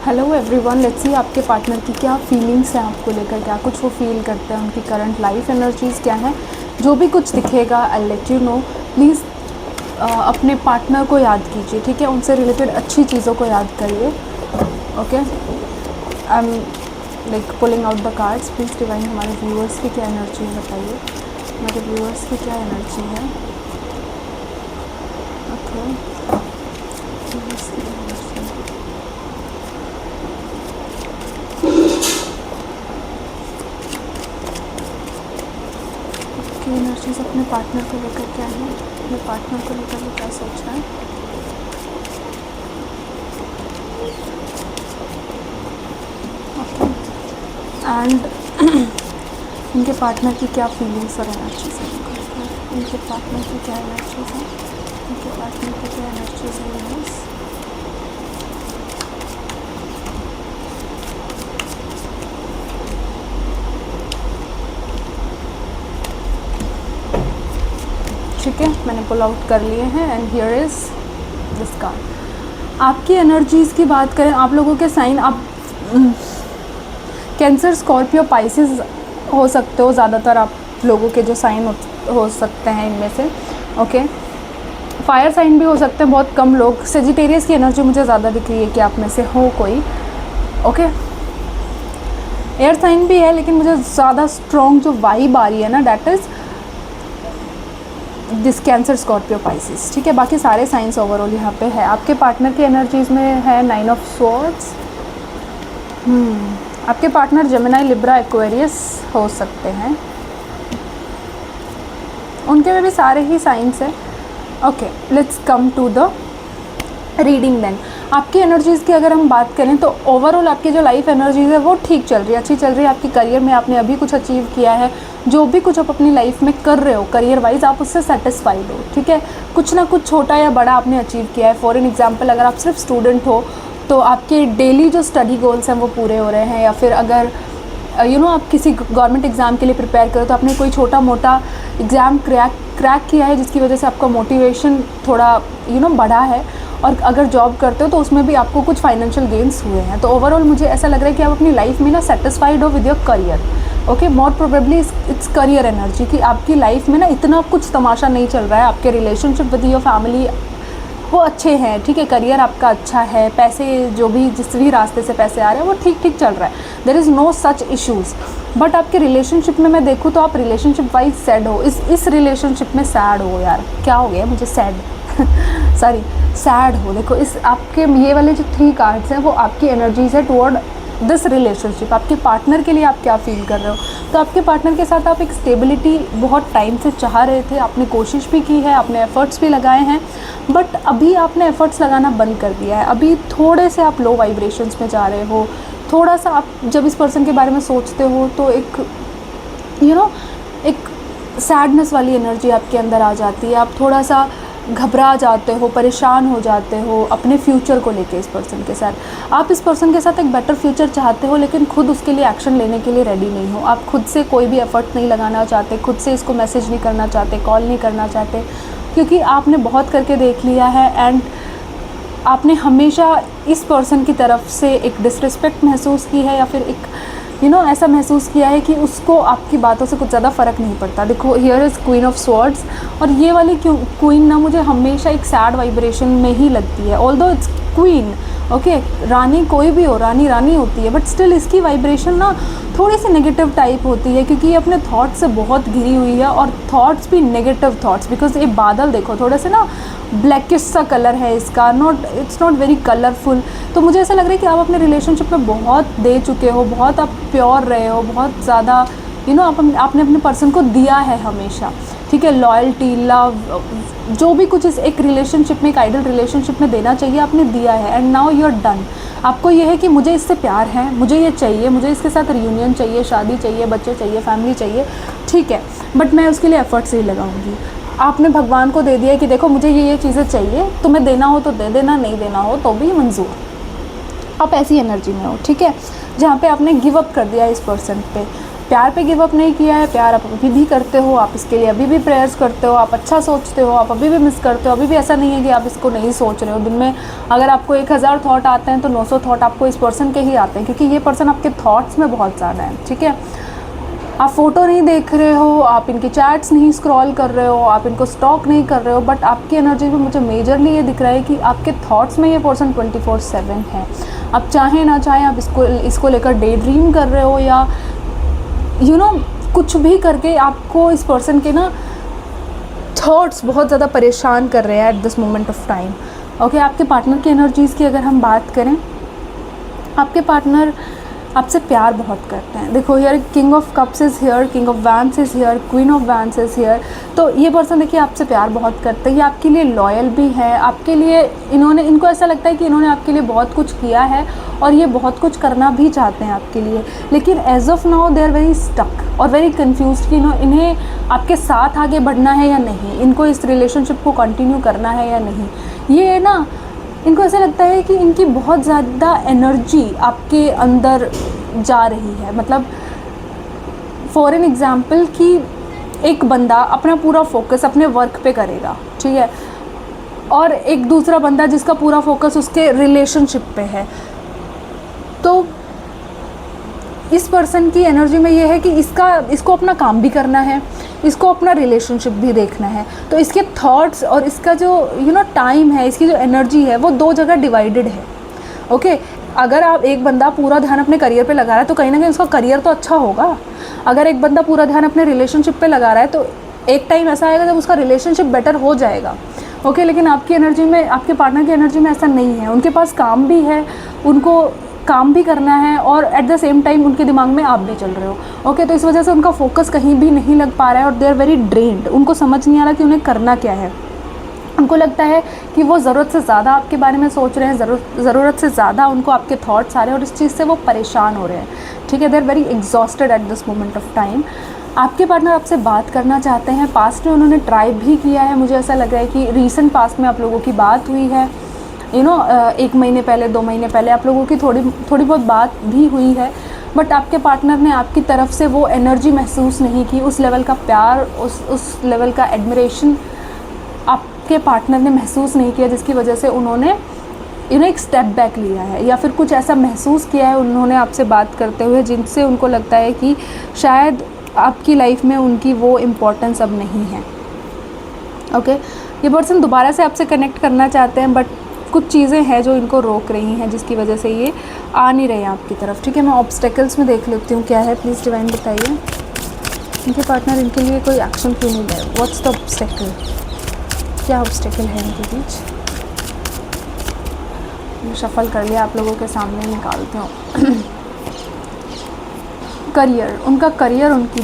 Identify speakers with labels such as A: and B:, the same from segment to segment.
A: Hello everyone, let's see आपके partner की क्या फीलिंग्स हैं आपको लेकर, क्या कुछ वो फील करते हैं, उनकी करंट लाइफ एनर्जीज़ क्या हैं। जो भी कुछ दिखेगा I let you know. Please अपने पार्टनर को याद कीजिए, ठीक है, उनसे रिलेटेड अच्छी चीज़ों को याद करिए। Okay, I am like pulling out the cards. Please divine हमारे व्यूअर्स की क्या एनर्जी है बताइए, हमारे व्यूअर्स की क्या एनर्जी है। ओके, एनर्जीज अपने पार्टनर को लेकर क्या है, अपने पार्टनर को लेकर वो क्या सोच रहा है। ओके, एंड इनके पार्टनर की क्या फीलिंग्स और एनर्जीज है, इनके पार्टनर की क्या एनर्जीज है, इनके पार्टनर की क्या एनर्जीज है। ठीक है, मैंने पुल आउट कर लिए हैं and here is this card. आपकी एनर्जीज़ की बात करें, आप लोगों के साइन, आप कैंसर, स्कॉर्पियो, पाइसेस हो सकते हो। ज़्यादातर आप लोगों के जो साइन हो सकते हैं इनमें से। ओके, फायर साइन भी हो सकते हैं, बहुत कम लोग। सेजिटेरियस की एनर्जी मुझे ज़्यादा दिख रही है कि आप में से हो कोई। ओके, एयर साइन भी है, लेकिन मुझे ज़्यादा स्ट्रॉन्ग जो वाइब आ रही है ना, that is this cancer, Scorpio, Pisces. ठीक है, बाकी सारे साइंस ओवरऑल यहाँ पे है। आपके पार्टनर की एनर्जीज़ में है 9 ऑफ स्वॉर्ड्स। आपके पार्टनर जेमिनी, लिब्रा, एक्वेरियस हो सकते हैं, उनके में भी सारे ही साइंस है। Okay, let's come to the reading then. आपकी एनर्जीज़ की अगर हम बात करें तो ओवरऑल आपकी जो लाइफ एनर्जीज़ है वो ठीक चल रही है, अच्छी चल रही है। आपकी करियर में आपने अभी कुछ अचीव किया है, जो भी कुछ आप अपनी लाइफ में कर रहे हो करियर वाइज, आप उससे सेटिस्फाइड हो। ठीक है, कुछ ना कुछ छोटा या बड़ा आपने अचीव किया है। फॉर एन एग्जाम्पल, अगर आप सिर्फ स्टूडेंट हो तो आपके डेली जो स्टडी गोल्स हैं वो पूरे हो रहे हैं, या फिर अगर आप किसी गवर्नमेंट एग्ज़ाम के लिए प्रिपेयर करो तो आपने कोई छोटा मोटा एग्ज़ाम क्रैक किया है, जिसकी वजह से आपका मोटिवेशन थोड़ा बढ़ा है। और अगर जॉब करते हो तो उसमें भी आपको कुछ फाइनेंशियल गेंस हुए हैं। तो ओवरऑल मुझे ऐसा लग रहा है कि आप अपनी लाइफ में ना सेटिस्फाइड हो with your career. Okay, more probably it's career energy कि आपकी लाइफ में ना इतना कुछ तमाशा नहीं चल रहा है। आपके रिलेशनशिप विद योर फैमिली वो अच्छे हैं, ठीक है, करियर आपका अच्छा है, पैसे जो भी जिस भी रास्ते से पैसे आ रहे हैं वो ठीक ठीक चल रहा है। There is no such issues. But आपके रिलेशनशिप में मैं देखूँ तो आप रिलेशनशिप वाइज सैड हो, इस रिलेशनशिप में सैड हो। यार क्या हो गया मुझे, सैड सॉरी, सैड हो। देखो, इस आपके ये वाले जो 3 कार्ड्स हैं वो आपकी एनर्जीज़ है टुवर्ड दिस रिलेशनशिप। आपके पार्टनर के लिए आप क्या फील कर रहे हो, तो आपके पार्टनर के साथ आप एक स्टेबिलिटी बहुत टाइम से चाह रहे थे, आपने कोशिश भी की है, आपने एफ़र्ट्स भी लगाए हैं, बट अभी आपने एफ़र्ट्स लगाना बंद कर दिया है। अभी थोड़े से आप लो वाइब्रेशंस में जा रहे हो। थोड़ा सा आप जब इस पर्सन के बारे में सोचते हो तो एक एक सैडनेस वाली एनर्जी आपके अंदर आ जाती है। आप थोड़ा सा घबरा जाते हो, परेशान हो जाते हो अपने फ्यूचर को लेके। इस पर्सन के साथ आप इस पर्सन के साथ एक बेटर फ्यूचर चाहते हो, लेकिन खुद उसके लिए एक्शन लेने के लिए रेडी नहीं हो। आप खुद से कोई भी एफर्ट नहीं लगाना चाहते, खुद से इसको मैसेज नहीं करना चाहते, कॉल नहीं करना चाहते, क्योंकि आपने बहुत करके देख लिया है एंड आपने हमेशा इस पर्सन की तरफ से एक डिसरिस्पेक्ट महसूस की है, या फिर एक ऐसा महसूस किया है कि उसको आपकी बातों से कुछ ज़्यादा फ़र्क नहीं पड़ता। देखो, here is queen of swords, और ये वाली क्वीन ना मुझे हमेशा एक सैड वाइब्रेशन में ही लगती है। ऑल्दो इट्स क्वीन, ओके, रानी कोई भी हो, रानी रानी होती है, बट स्टिल इसकी वाइब्रेशन ना थोड़ी सी नेगेटिव टाइप होती है, क्योंकि ये अपने थॉट्स से बहुत घिरी हुई है, और थॉट्स भी नेगेटिव थॉट्स। बिकॉज ये बादल देखो, थोड़े से ना ब्लैकिश सा कलर है इसका, इट्स नॉट वेरी कलरफुल। तो मुझे ऐसा लग रहा है कि आप अपने रिलेशनशिप में बहुत दे चुके हो, बहुत आप प्योर रहे हो, बहुत ज़्यादा आपने अपने पर्सन को दिया है हमेशा। ठीक है, लॉयल्टी, लव, जो भी कुछ इस एक रिलेशनशिप में, एक आइडल रिलेशनशिप में देना चाहिए आपने दिया है, and now you are done. आपको ये है कि मुझे इससे प्यार है, मुझे ये चाहिए, मुझे इसके साथ रियूनियन चाहिए, शादी चाहिए, बच्चे चाहिए, फैमिली चाहिए, ठीक है, बट मैं उसके लिए एफर्ट्स ही लगाऊंगी। आपने भगवान को दे दिया कि देखो मुझे ये चीज़ें चाहिए, तुम्हें देना हो तो दे देना, नहीं देना हो तो भी मंजूर। आप ऐसी एनर्जी में हो, ठीक है, जहाँ पे आपने गिव अप कर दिया इस पर्सन पे। प्यार पे गिव अप नहीं किया है, प्यार आप अभी भी करते हो, आप इसके लिए अभी भी प्रेयर्स करते हो, आप अच्छा सोचते हो, आप अभी भी मिस करते हो, अभी भी ऐसा नहीं है कि आप इसको नहीं सोच रहे हो। दिन में अगर आपको 1000 थॉट आते हैं तो 900 थॉट आपको इस पर्सन के ही आते हैं, क्योंकि ये पर्सन आपके थॉट्स में बहुत ज़्यादा है, ठीक है। आप फ़ोटो नहीं देख रहे हो, आप इनकी चैट्स नहीं स्क्रॉल कर रहे हो, आप इनको स्टॉक नहीं कर रहे हो, बट आपकी एनर्जी में मुझे मेजरली ये दिख रहा है कि आपके थॉट्स में ये पर्सन 24/7 है। आप चाहें ना चाहें आप इसको लेकर डे ड्रीम कर रहे हो, या कुछ भी करके आपको इस पर्सन के ना थॉट्स बहुत ज़्यादा परेशान कर रहे हैं eight this moment of time. Okay, आपके पार्टनर की एनर्जीज़ की अगर हम बात करें, आपके पार्टनर आपसे प्यार बहुत करते हैं। देखो यार, king of cups is here, king of vents is here, queen of vents is here. तो ये पर्सन देखिए आपसे प्यार बहुत करते हैं, ये आपके लिए लॉयल भी है, आपके लिए इनको ऐसा लगता है कि इन्होंने आपके लिए बहुत कुछ किया है और ये बहुत कुछ करना भी चाहते हैं आपके लिए, लेकिन as of now they are very stuck और वेरी कन्फ्यूज कि इन्हें आपके साथ आगे बढ़ना है या नहीं, इनको इस रिलेशनशिप को कंटिन्यू करना है या नहीं। ये ना इनको ऐसा लगता है कि इनकी बहुत ज़्यादा एनर्जी आपके अंदर जा रही है। मतलब फॉर एन एग्ज़ाम्पल कि एक बंदा अपना पूरा फोकस अपने वर्क पे करेगा, ठीक है, और एक दूसरा बंदा जिसका पूरा फोकस उसके रिलेशनशिप पे है। तो इस पर्सन की एनर्जी में ये है कि इसको अपना काम भी करना है, इसको अपना रिलेशनशिप भी देखना है। तो इसके थॉट्स और इसका जो टाइम है, इसकी जो एनर्जी है वो दो जगह डिवाइडेड है। ओके, अगर आप एक बंदा पूरा ध्यान अपने करियर पे लगा रहा है तो कहीं ना कहीं उसका करियर तो अच्छा होगा। अगर एक बंदा पूरा ध्यान अपने रिलेशनशिप पे लगा रहा है तो एक टाइम ऐसा आएगा जब उसका रिलेशनशिप बेटर हो जाएगा। ओके, लेकिन आपकी एनर्जी में, आपके पार्टनर की एनर्जी में ऐसा नहीं है। उनके पास काम भी है, उनको काम भी करना है और एट द सेम टाइम उनके दिमाग में आप भी चल रहे हो। ओके, तो इस वजह से उनका फोकस कहीं भी नहीं लग पा रहा है और दे आर वेरी ड्रेन्ड। उनको समझ नहीं आ रहा कि उन्हें करना क्या है। उनको लगता है कि वो ज़रूरत से ज़्यादा आपके बारे में सोच रहे हैं, ज़रूरत से ज़्यादा उनको आपके थॉट्स आ रहे हैं और इस चीज़ से वो परेशान हो रहे हैं, ठीक है। They are very exhausted at this moment of time. आपके पार्टनर आपसे बात करना चाहते हैं, पास्ट में उन्होंने ट्राई भी किया है। मुझे ऐसा लग रहा है कि रीसेंट पास्ट में आप लोगों की बात हुई है, 1 महीने पहले, 2 महीने पहले आप लोगों की थोड़ी बहुत बात भी हुई है, बट आपके पार्टनर ने आपकी तरफ से वो एनर्जी महसूस नहीं की, उस लेवल का प्यार, उस लेवल का एडमिरेशन आपके पार्टनर ने महसूस नहीं किया, जिसकी वजह से उन्होंने एक स्टेप बैक लिया है, या फिर कुछ ऐसा महसूस किया है उन्होंने आपसे बात करते हुए जिनसे उनको लगता है कि शायद आपकी लाइफ में उनकी वो इम्पोर्टेंस अब नहीं है। ओके, ये पर्सन दोबारा से आपसे कनेक्ट करना चाहते हैं, बट कुछ चीज़ें हैं जो इनको रोक रही हैं, जिसकी वजह से ये आ नहीं रहे हैं आपकी तरफ, ठीक है। मैं ऑब्स्टेकल्स में देख लेती हूँ क्या है, प्लीज़ डिवाइन बताइए। इनके पार्टनर इनके लिए कोई एक्शन क्यों नहीं ले, व्हाट्स द ऑब्स्टेकल, क्या ऑब्स्टेकल है इनके बीच। शफल कर लिया, आप लोगों के सामने निकालती हूँ। करियर, उनका करियर उनकी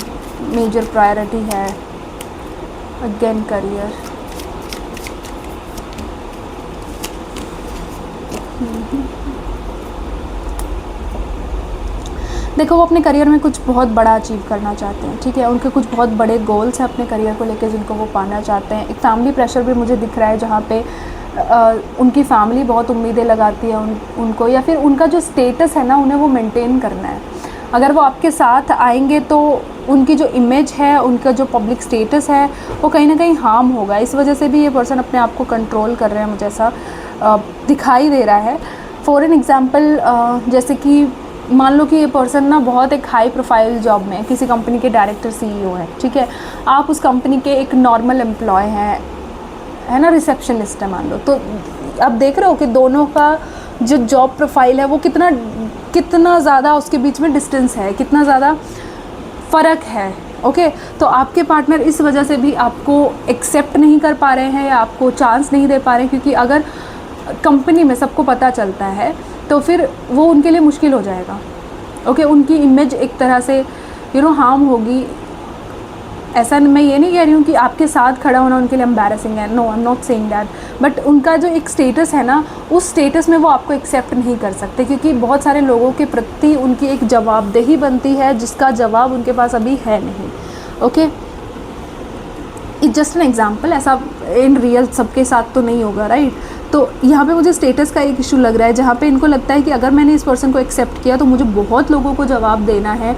A: मेजर प्रायोरिटी है। अगेन करियर, देखो वो अपने करियर में कुछ बहुत बड़ा अचीव करना चाहते हैं, ठीक है। उनके कुछ बहुत बड़े गोल्स हैं अपने करियर को लेकर जिनको वो पाना चाहते हैं। एक फैमिली प्रेशर भी मुझे दिख रहा है, जहाँ पे उनकी फैमिली बहुत उम्मीदें लगाती है उनको, या फिर उनका जो स्टेटस है ना उन्हें वो मेंटेन करना है। अगर वो आपके साथ आएंगे तो उनकी जो इमेज है, उनका जो पब्लिक स्टेटस है वो कहीं ना कहीं हार्म होगा। इस वजह से भी ये पर्सन अपने आप को कंट्रोल कर रहे हैं, मुझे ऐसा दिखाई दे रहा है। फॉर एन एग्ज़ाम्पल, जैसे कि मान लो कि ये पर्सन ना बहुत एक हाई प्रोफाइल जॉब में किसी कंपनी के डायरेक्टर CEO है, ठीक है। आप उस कंपनी के एक नॉर्मल एम्प्लॉय हैं, है ना, रिसेप्शनिस्ट है मान लो। तो आप देख रहे हो कि दोनों का जो जॉब प्रोफाइल है वो कितना ज़्यादा उसके बीच में डिस्टेंस है, कितना ज़्यादा फ़र्क है। ओके, तो आपके पार्टनर इस वजह से भी आपको एक्सेप्ट नहीं कर पा रहे हैं या आपको चांस नहीं दे पा रहे हैं, क्योंकि अगर कंपनी में सबको पता चलता है तो फिर वो उनके लिए मुश्किल हो जाएगा। ओके, उनकी इमेज एक तरह से हार्म होगी। ऐसा मैं ये नहीं कह रही हूँ कि आपके साथ खड़ा होना उनके लिए एम्बैरेसिंग है, no, I am not saying that, but उनका जो एक स्टेटस है ना, उस स्टेटस में वो आपको एक्सेप्ट नहीं कर सकते, क्योंकि बहुत सारे लोगों के प्रति उनकी एक जवाबदेही बनती है जिसका जवाब उनके पास अभी है नहीं। Okay, it's just an example, ऐसा इन रियल सबके साथ तो नहीं होगा, राइट। तो यहाँ पे मुझे स्टेटस का एक इशू लग रहा है, जहाँ पे इनको लगता है कि अगर मैंने इस पर्सन को एक्सेप्ट किया तो मुझे बहुत लोगों को जवाब देना है,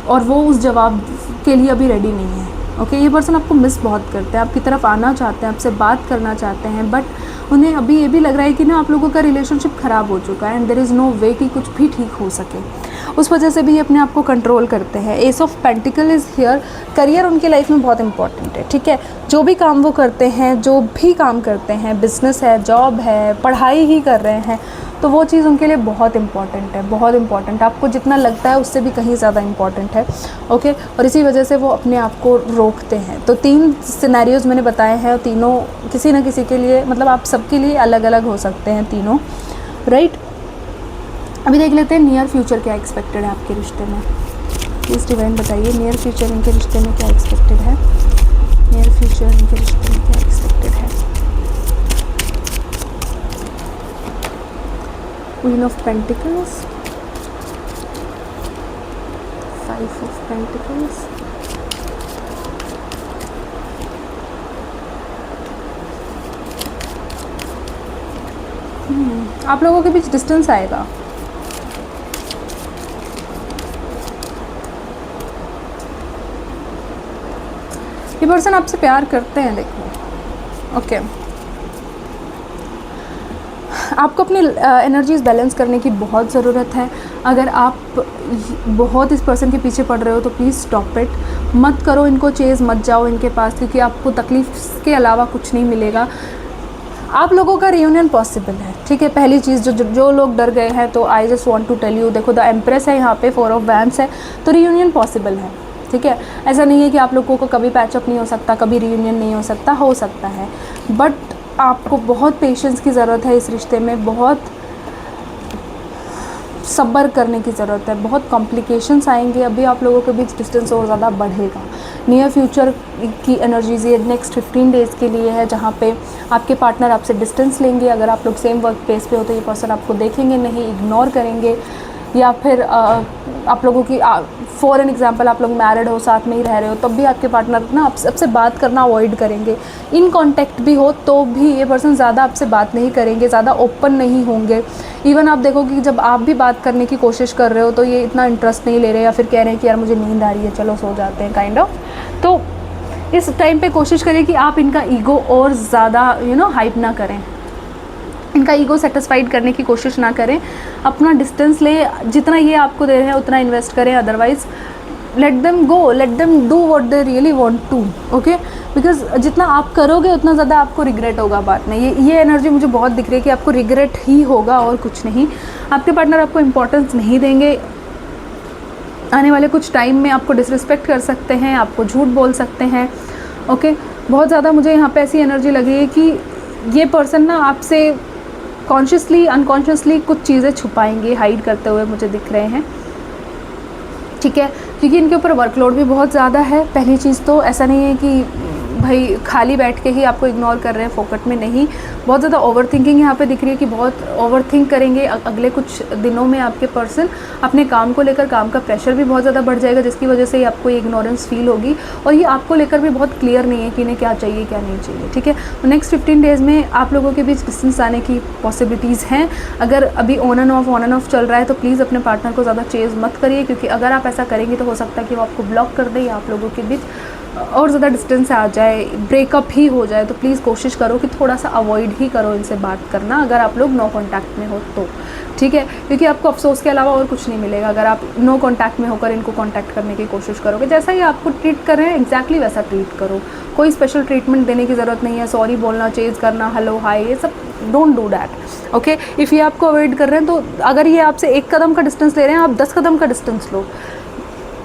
A: और वो उस जवाब के लिए अभी रेडी नहीं है। ओके, ये पर्सन आपको मिस बहुत करते हैं, आपकी तरफ आना चाहते हैं, आपसे बात करना चाहते हैं, बट उन्हें अभी ये भी लग रहा है कि ना आप लोगों का रिलेशनशिप ख़राब हो चुका है एंड देयर इज़ नो वे कि कुछ भी ठीक हो सके। उस वजह से भी ये अपने आप को कंट्रोल करते हैं। S of pentacle is here. Career उनकी लाइफ में बहुत इंपॉर्टेंट है, ठीक है। जो भी काम वो करते हैं, जो भी काम करते हैं, बिजनेस है, जॉब है, पढ़ाई ही कर रहे हैं, तो वो चीज़ उनके लिए बहुत इंपॉर्टेंट है, बहुत इंपॉर्टेंट। आपको जितना लगता है उससे भी कहीं ज़्यादा इंपॉर्टेंट है। ओके, और इसी वजह से वो अपने आप को रोकते हैं। तो 3 सिनेरियोज़ मैंने बताए हैं और तीनों किसी न किसी के लिए, मतलब आप सबके लिए अलग अलग हो सकते हैं तीनों, राइट। अभी देख लेते हैं नियर फ्यूचर क्या एक्सपेक्टेड है आपके रिश्ते में। प्लीज़ डिवाइन बताइए नियर फ्यूचर इनके रिश्ते में क्या एक्सपेक्टेड है। नियर फ्यूचर इनके रिश्ते में क्या एक्सपेक्टेड है। Queen of pentacles, 5 of pentacles, आप लोगों के बीच डिस्टेंस आएगा। ये पर्सन आपसे प्यार करते हैं, देखो। ओके, आपको अपनी एनर्जीज़ बैलेंस करने की बहुत ज़रूरत है। अगर आप बहुत इस पर्सन के पीछे पड़ रहे हो तो प्लीज़ स्टॉप इट, मत करो इनको चेज़, मत जाओ इनके पास, क्योंकि आपको तकलीफ के अलावा कुछ नहीं मिलेगा। आप लोगों का रियूनियन पॉसिबल है, ठीक है। पहली चीज़, जो लोग डर गए हैं, तो I just want to tell you, देखो द एम्प्रेस है यहाँ पे, 4 ऑफ वैंड्स है, तो रियूनियन पॉसिबल है, ठीक है। ऐसा नहीं है कि आप लोगों को कभी पैचअप नहीं हो सकता, कभी रियूनियन नहीं हो सकता है, बट आपको बहुत पेशेंस की ज़रूरत है इस रिश्ते में, बहुत सब्र करने की ज़रूरत है, बहुत कॉम्प्लिकेशंस आएंगे। अभी आप लोगों के बीच डिस्टेंस और ज़्यादा बढ़ेगा। नियर फ्यूचर की एनर्जीज ये नेक्स्ट 15 डेज़ के लिए है, जहाँ पे आपके पार्टनर आपसे डिस्टेंस लेंगे। अगर आप लोग सेम वर्क प्लेस पे हो तो ये पर्सन आपको देखेंगे नहीं, इग्नोर करेंगे, या फिर आप लोगों की फॉर एन एग्जांपल आप लोग मैरिड हो, साथ में ही रह रहे हो, तब भी आपके पार्टनर ना आपसे बात करना अवॉइड करेंगे। इन कांटेक्ट भी हो तो भी ये पर्सन ज़्यादा आपसे बात नहीं करेंगे, ज़्यादा ओपन नहीं होंगे। इवन आप देखोगे कि जब आप भी बात करने की कोशिश कर रहे हो तो ये इतना इंटरेस्ट नहीं ले रहे, या फिर कह रहे हैं कि यार मुझे नींद आ रही है, चलो सो जाते हैं, काइंड ऑफ। तो इस टाइम पे कोशिश करें कि आप इनका ईगो और ज़्यादा हाइप ना करें, इनका ईगो सेटिस्फाइड करने की कोशिश ना करें। अपना डिस्टेंस ले, जितना ये आपको दे रहे हैं उतना इन्वेस्ट करें, otherwise let them go, let them do what they really want to. Okay, because जितना आप करोगे उतना ज़्यादा आपको रिग्रेट होगा बाद में। ये एनर्जी मुझे बहुत दिख रही है कि आपको रिग्रेट ही होगा और कुछ नहीं। आपके पार्टनर आपको इम्पोर्टेंस नहीं देंगे, आने वाले कुछ टाइम में आपको डिसरिस्पेक्ट कर सकते हैं, आपको झूठ बोल सकते हैं। ओके, बहुत ज़्यादा मुझे यहाँ पे ऐसी एनर्जी लग रही है कि ये पर्सन ना आपसे कॉन्शियसली अनकॉन्शियसली कुछ चीज़ें छुपाएंगे, हाइड करते हुए मुझे दिख रहे हैं, ठीक है। क्योंकि इनके ऊपर वर्कलोड भी बहुत ज़्यादा है। पहली चीज़ तो ऐसा नहीं है कि भाई खाली बैठ के ही आपको इग्नोर कर रहे हैं, फोकट में नहीं। बहुत ज़्यादा ओवर थिंकिंग यहाँ पे दिख रही है कि बहुत ओवर थिंक करेंगे अगले कुछ दिनों में आपके पर्सन अपने काम को लेकर। काम का प्रेशर भी बहुत ज़्यादा बढ़ जाएगा, जिसकी वजह से आपको ये इग्नोरेंस फील होगी, और ये आपको लेकर भी बहुत क्लियर नहीं है कि इन्हें क्या चाहिए क्या नहीं चाहिए, ठीक है। नेक्स्ट 15 डेज़ में आप लोगों के बीच डिस्टेंस आने की पॉसिबिलिटीज़ हैं। अगर अभी ऑन एंड ऑफ चल रहा है तो प्लीज़ अपने पार्टनर को ज़्यादा चेज़ मत करिए, क्योंकि अगर आप ऐसा करेंगे तो हो सकता है कि वो आपको ब्लॉक कर दे या आप लोगों के बीच और ज़्यादा डिस्टेंस आ जाए, ब्रेकअप ही हो जाए। तो प्लीज़ कोशिश करो कि थोड़ा सा अवॉइड ही करो इनसे बात करना, अगर आप लोग नो कांटेक्ट में हो तो, ठीक है। क्योंकि आपको अफसोस के अलावा और कुछ नहीं मिलेगा अगर आप नो कांटेक्ट में होकर इनको कांटेक्ट करने की कोशिश करोगे। जैसा ही आपको ट्रीट कर रहे हैं एग्जैक्टली वैसा ट्रीट करो, कोई स्पेशल ट्रीटमेंट देने की ज़रूरत नहीं है। सॉरी बोलना, चेज़ करना, हेलो हाय, ये सब don't do that. Okay, if ये आपको अवॉइड कर रहे हैं तो अगर ये आपसे 1 कदम का डिस्टेंस ले रहे हैं, आप 10 कदम का डिस्टेंस लो,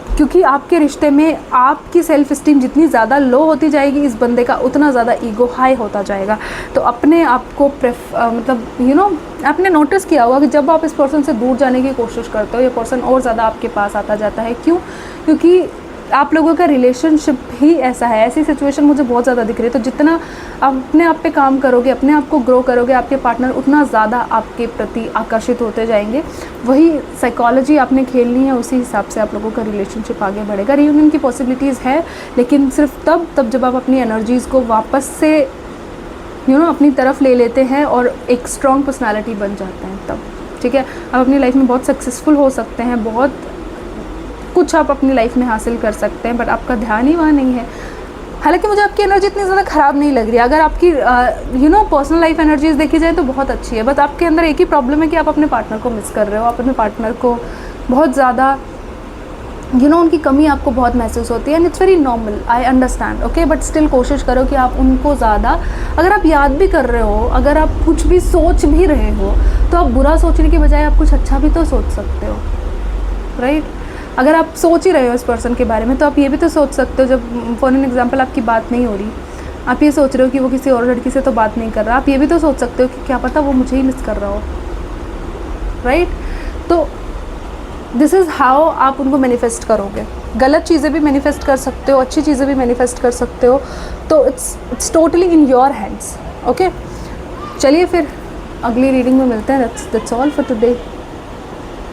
A: क्योंकि आपके रिश्ते में आपकी सेल्फ इस्टीम जितनी ज़्यादा लो होती जाएगी, इस बंदे का उतना ज़्यादा ईगो हाई होता जाएगा। तो अपने आप को मतलब आपने नोटिस किया होगा कि जब आप इस पर्सन से दूर जाने की कोशिश करते हो, ये पर्सन और ज़्यादा आपके पास आता जाता है। क्यों? क्योंकि आप लोगों का रिलेशनशिप ही ऐसा है। ऐसी सिचुएशन मुझे बहुत ज़्यादा दिख रही है। तो जितना आप अपने आप पे काम करोगे, अपने आप को ग्रो करोगे, आपके पार्टनर उतना ज़्यादा आपके प्रति आकर्षित होते जाएंगे। वही साइकोलॉजी आपने खेलनी है, उसी हिसाब से आप लोगों का रिलेशनशिप आगे बढ़ेगा। रियूनियन की पॉसिबिलिटीज़ है, लेकिन सिर्फ तब जब आप अपनी एनर्जीज़ को वापस से अपनी तरफ ले लेते हैं और एक स्ट्रॉन्ग पर्सनैलिटी बन जाते हैं तब, ठीक है। आप अपनी लाइफ में बहुत सक्सेसफुल हो सकते हैं, बहुत कुछ आप अपनी लाइफ में हासिल कर सकते हैं, बट आपका ध्यान ही वहाँ नहीं है। हालांकि मुझे आपकी एनर्जी इतनी ज़्यादा ख़राब नहीं लग रही है, अगर आपकी पर्सनल लाइफ एनर्जीज देखी जाए तो बहुत अच्छी है, बट आपके अंदर एक ही प्रॉब्लम है कि आप अपने पार्टनर को मिस कर रहे हो, आप अपने पार्टनर को बहुत ज़्यादा उनकी कमी आपको बहुत महसूस होती है, and it's very normal, I understand, okay, but still कोशिश करो कि आप उनको ज़्यादा, अगर आप याद भी कर रहे हो, अगर आप कुछ भी सोच भी रहे हो, तो आप बुरा सोचने की बजाय आप कुछ अच्छा भी तो सोच सकते हो, राइट? अगर आप सोच ही रहे हो इस पर्सन के बारे में, तो आप ये भी तो सोच सकते हो, जब फॉर एन एग्जाम्पल आपकी बात नहीं हो रही, आप ये सोच रहे हो कि वो किसी और लड़की से तो बात नहीं कर रहा, आप ये भी तो सोच सकते हो कि क्या पता वो मुझे ही मिस कर रहा हो, राइट? तो दिस इज़ हाउ आप उनको मैनिफेस्ट करोगे। गलत चीज़ें भी मैनिफेस्ट कर सकते हो, अच्छी चीज़ें भी मैनिफेस्ट कर सकते हो, तो it's totally in your hands, okay. चलिए फिर अगली रीडिंग में मिलते हैं। That's all for today.